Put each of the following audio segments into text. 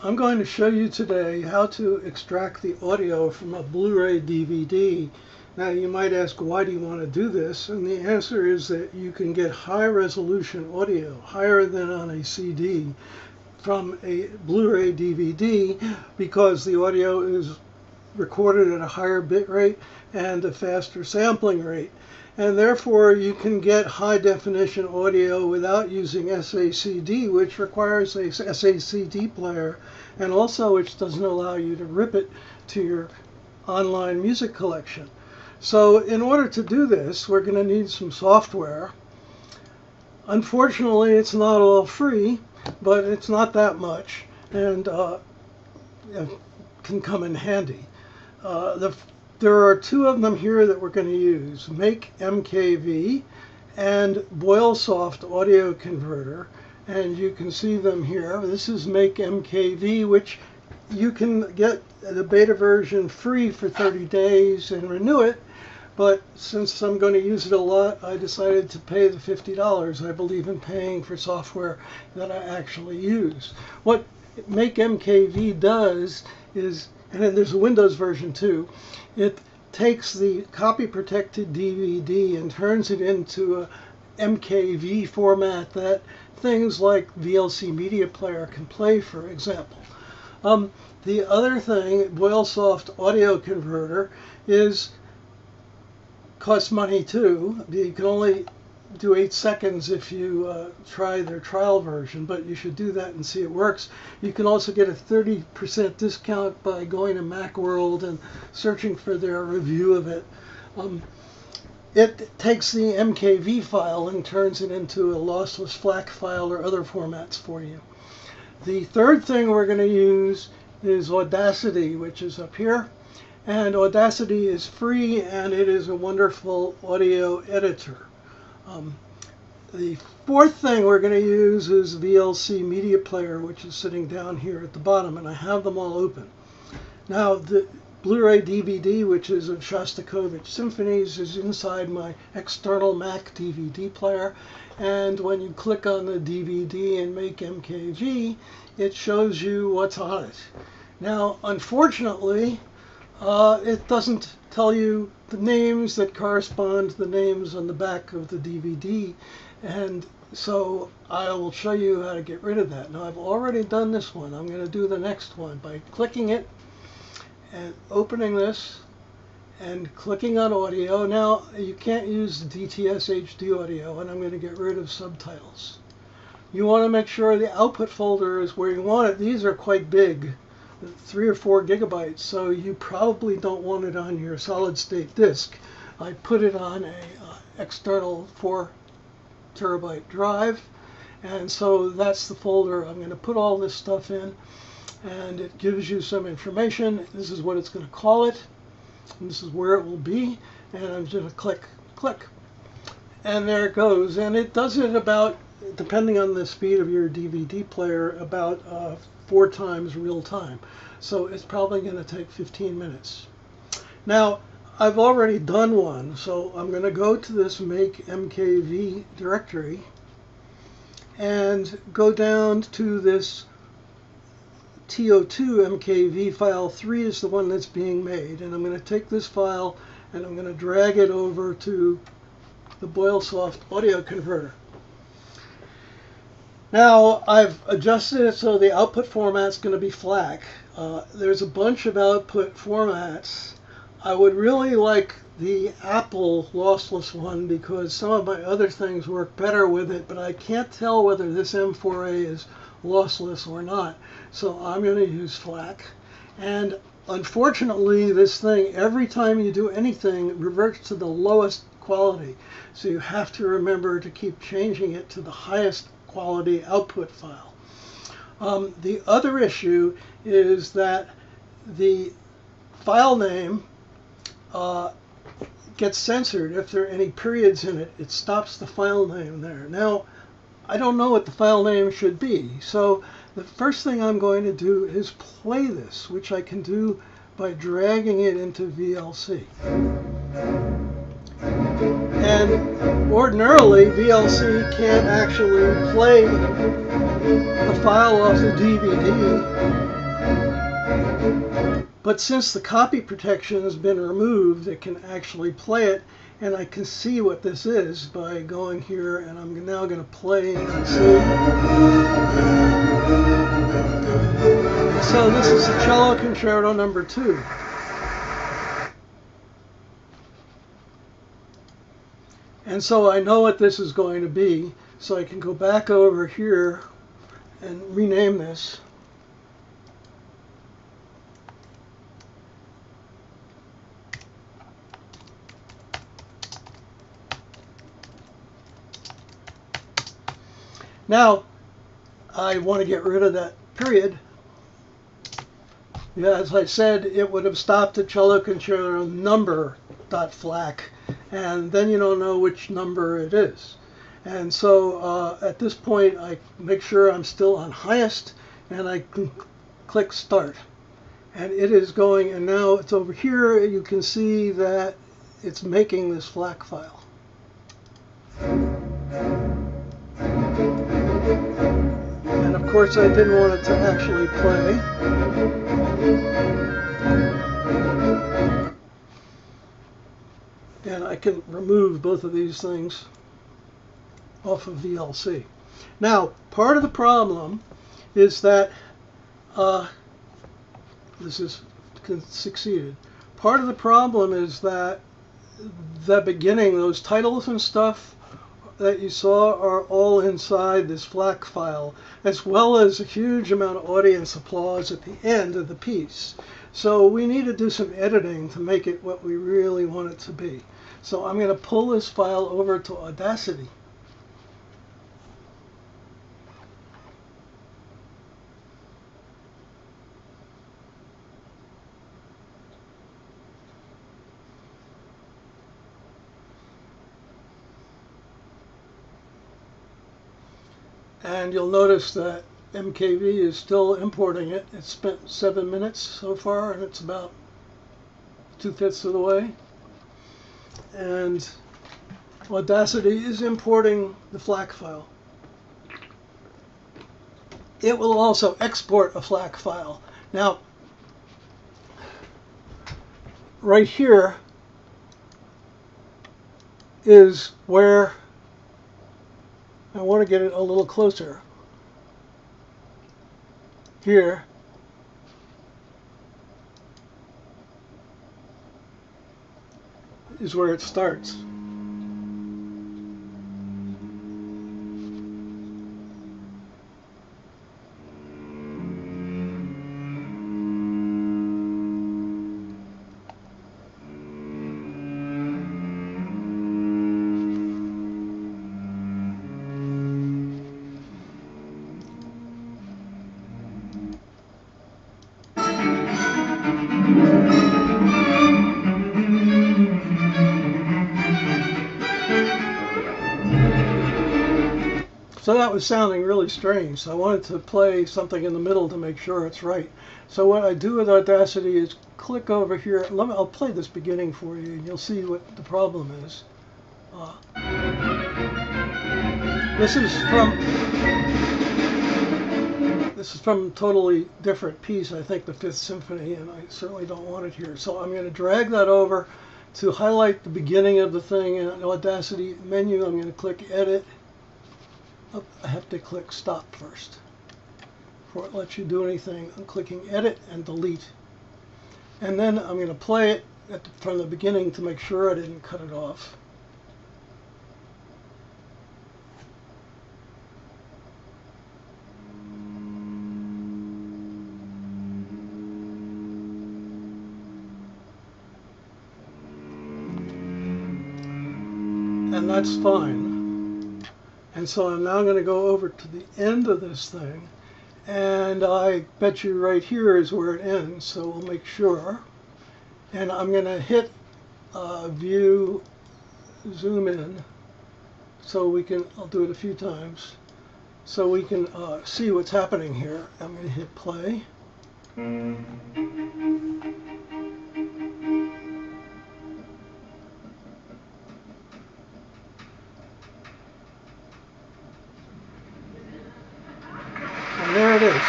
I'm going to show you today how to extract the audio from a Blu-ray DVD. Now you might ask, why do you want to do this? And the answer is that you can get high resolution audio, higher than on a CD, from a Blu-ray DVD because the audio is recorded at a higher bit rate and a faster sampling rate. And therefore you can get high definition audio without using SACD, which requires a SACD player, and also which doesn't allow you to rip it to your online music collection. So in order to do this, we're going to need some software. Unfortunately, it's not all free, but it's not that much, and it can come in handy. There are two of them here that we're going to use, Make MKV and BoyleSoft Audio Converter, and you can see them here. This is Make MKV, which you can get the beta version free for 30 days and renew it, but since I'm going to use it a lot, I decided to pay the $50. I believe in paying for software that I actually use. What Make MKV does is, and then there's a Windows version too, it takes the copy protected DVD and turns it into a MKV format that things like VLC Media Player can play, for example. The other thing, BoyleSoft Audio Converter, costs money too. You can only do 8 seconds if you try their trial version, but you should do that and see it works. You can also get a 30% discount by going to Macworld and searching for their review of it. It takes the MKV file and turns it into a lossless FLAC file or other formats for you. The third thing we're going to use is Audacity, which is up here. And Audacity is free, and it is a wonderful audio editor. The fourth thing we're going to use is VLC Media Player, which is sitting down here at the bottom, and I have them all open. Now, the Blu-ray DVD, which is of Shostakovich Symphonies, is inside my external Mac DVD player, and when you click on the DVD and Make MKV, it shows you what's on it. Now, unfortunately, it doesn't tell you the names that correspond to the names on the back of the DVD, and so I will show you how to get rid of that. Now, I've already done this one. I'm going to do the next one by clicking it and opening this and clicking on audio. Now, you can't use the DTS HD audio, and I'm going to get rid of subtitles. You want to make sure the output folder is where you want it. These are quite big, 3 or 4 gigabytes, so you probably don't want it on your solid state disk. I put it on a external 4 terabyte drive, and so that's the folder I'm going to put all this stuff in, and it gives you some information. This is what it's going to call it, and this is where it will be, and I'm just going to click, and there it goes. And it does it about, depending on the speed of your DVD player, about 4 times real time. So it's probably going to take 15 minutes. Now, I've already done one, so I'm going to go to this Make MKV directory and go down to this TO2 MKV file 3 is the one that's being made, and I'm going to take this file and I'm going to drag it over to the BoyleSoft Audio Converter. Now, I've adjusted it so the output format's going to be FLAC. There's a bunch of output formats. I would really like the Apple lossless one because some of my other things work better with it, but I can't tell whether this M4A is lossless or not. So I'm going to use FLAC. And unfortunately, this thing, every time you do anything, reverts to the lowest quality. So you have to remember to keep changing it to the highest quality output file. The other issue is that the file name gets censored. If there are any periods in it, it stops the file name there. Now, I don't know what the file name should be, so the first thing I'm going to do is play this, which I can do by dragging it into VLC. And ordinarily, VLC can't actually play the file off the DVD But since the copy protection has been removed, it can actually play it, and I can see what this is by going here, and I'm now going to play and see. So this is the Cello Concerto number 2. And so I know what this is going to be, so I can go back over here and rename this. Now, I want to get rid of that period. Yeah, as I said, it would have stopped the Cello Concerto number.flac, and then you don't know which number it is. And so at this point, I make sure I'm still on highest, and I can click Start. And it is going, and now it's over here. You can see that it's making this FLAC file. And of course, I didn't want it to actually play. And I can remove both of these things off of VLC. Now, part of the problem is that this is succeeded. Part of the problem is that the beginning, those titles and stuff that you saw are all inside this FLAC file, as well as a huge amount of audience applause at the end of the piece. So we need to do some editing to make it what we really want it to be. So I'm going to pull this file over to Audacity. And you'll notice that MKV is still importing it. It's spent 7 minutes so far, and it's about 2/5 of the way. And Audacity is importing the FLAC file. It will also export a FLAC file. Now, right here is where I want to get it a little closer. Here is where it starts. So that was sounding really strange. So I wanted to play something in the middle to make sure it's right. So what I do with Audacity is click over here. I'll play this beginning for you, and you'll see what the problem is. This is from a totally different piece, I think the Fifth Symphony, and I certainly don't want it here. So I'm going to drag that over to highlight the beginning of the thing, and in Audacity menu I'm going to click Edit. Oh, I have to click Stop first before it lets you do anything. I'm clicking Edit and Delete. And then I'm going to play it from the beginning to make sure I didn't cut it off. And that's fine. And so I'm now going to go over to the end of this thing, and I bet you right here is where it ends, so we'll make sure. And I'm going to hit View, Zoom in, so we can, I'll do it a few times, so we can see what's happening here. I'm going to hit play. And there it is.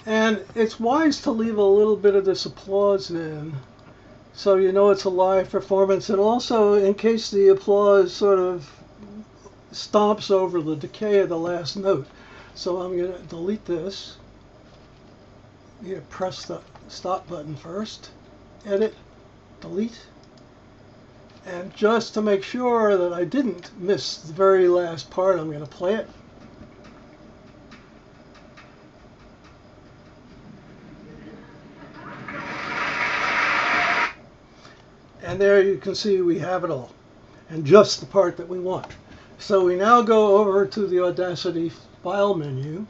And it's wise to leave a little bit of this applause in, so you know it's a live performance, and also in case the applause sort of stomps over the decay of the last note. So I'm going to delete this. You press the stop button first, edit, delete, and just to make sure that I didn't miss the very last part, I'm going to play it. And there you can see we have it all, and just the part that we want. So we now go over to the Audacity file menu,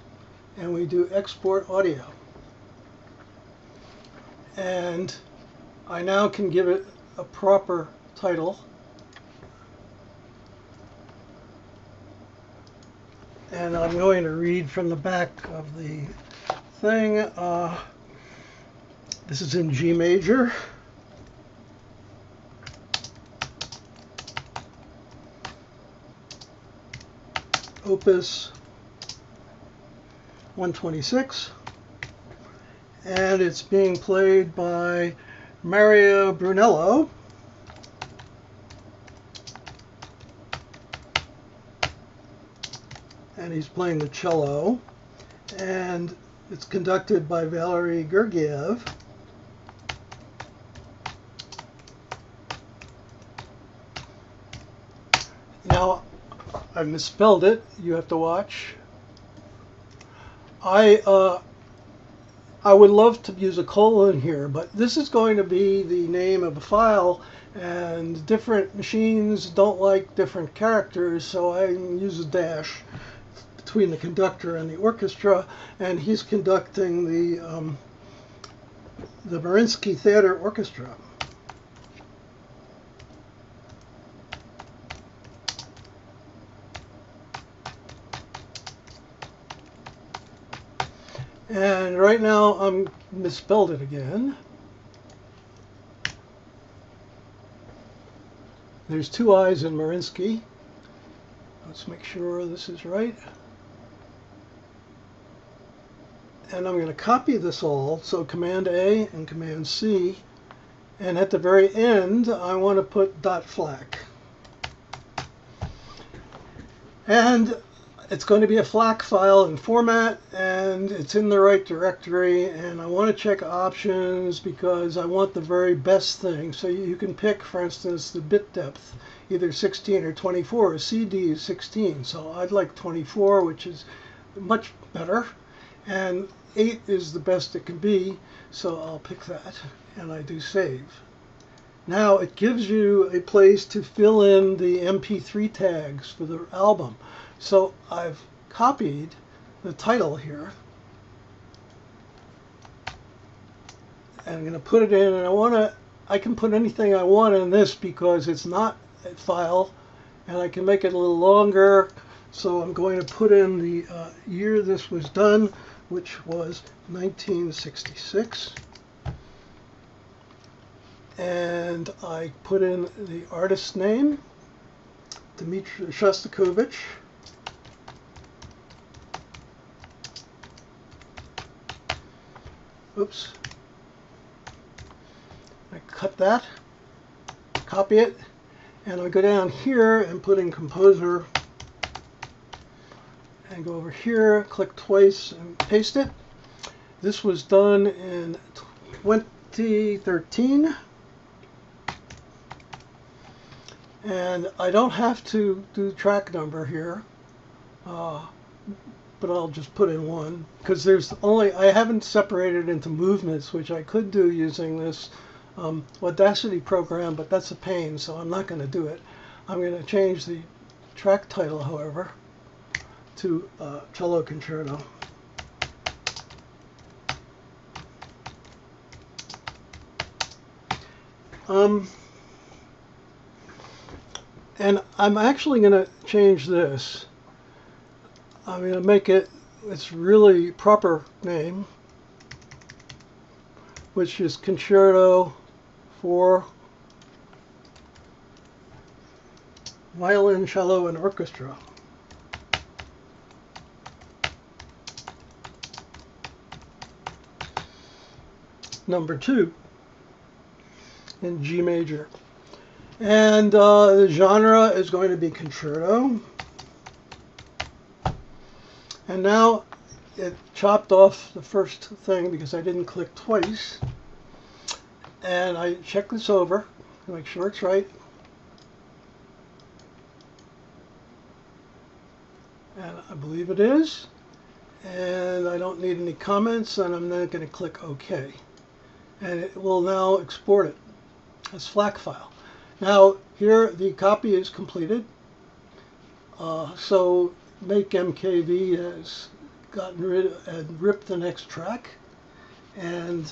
and we do export audio. And I now can give it a proper title. And I'm going to read from the back of the thing. This is in G major. Opus 126, and it's being played by Mario Brunello, and he's playing the cello, and it's conducted by Valery Gergiev. Now, I misspelled it. You have to watch. I would love to use a colon here, but this is going to be the name of a file, and different machines don't like different characters, so I use a dash between the conductor and the orchestra, and he's conducting the Mariinsky Theater Orchestra. And right now I'm misspelled it again. There's two I's in Mariinsky. Let's make sure this is right. And I'm going to copy this all, so Command A and Command C. And at the very end, I want to put .FLAC. And it's going to be a FLAC file in format, and it's in the right directory, and I want to check options because I want the very best thing. So you can pick, for instance, the bit depth, either 16 or 24. CD is 16, so I'd like 24, which is much better, and 8 is the best it can be, so I'll pick that, and I do save. Now it gives you a place to fill in the MP3 tags for the album. So I've copied the title here, and I'm going to put it in, and I can put anything I want in this because it's not a file, and I can make it a little longer. So I'm going to put in the year this was done, which was 1966. And I put in the artist's name, Dmitri Shostakovich. Oops. I cut that, copy it, and I go down here and put in composer, and go over here, click twice, and paste it. This was done in 2013. And I don't have to do track number here, but I'll just put in 1 because I haven't separated into movements, which I could do using this Audacity program, but that's a pain, so I'm not going to do it. I'm going to change the track title, however, to Cello Concerto. And I'm actually going to change this. I'm going to make it its really proper name, which is Concerto for Violin, Cello, and Orchestra. number 2 in G major. And the genre is going to be concerto. And now it chopped off the first thing because I didn't click twice. And I check this over to make sure it's right. And I believe it is. And I don't need any comments, and I'm then going to click OK. And it will now export it as FLAC file. Now here the copy is completed. So Make MKV has gotten rid of and ripped the next track. And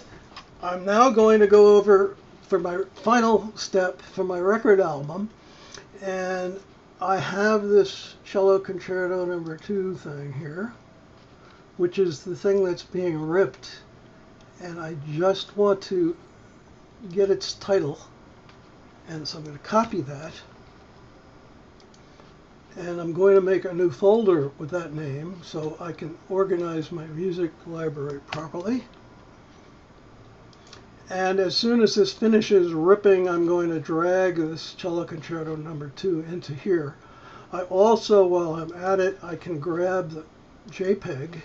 I'm now going to go over for my final step for my record album. And I have this cello concerto number 2 thing here, which is the thing that's being ripped. And I just want to get its title. And so I'm going to copy that. And I'm going to make a new folder with that name so I can organize my music library properly. And as soon as this finishes ripping, I'm going to drag this cello concerto number 2 into here. I also, while I'm at it, I can grab the JPEG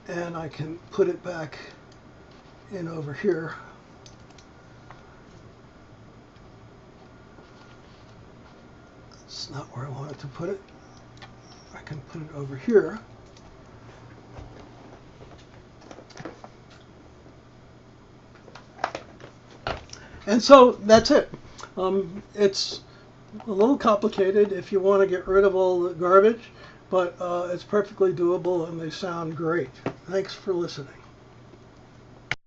and I can put it back in over here. That's not where I wanted to put it. I can put it over here. And so that's it. It's a little complicated if you want to get rid of all the garbage, but it's perfectly doable and they sound great. Thanks for listening.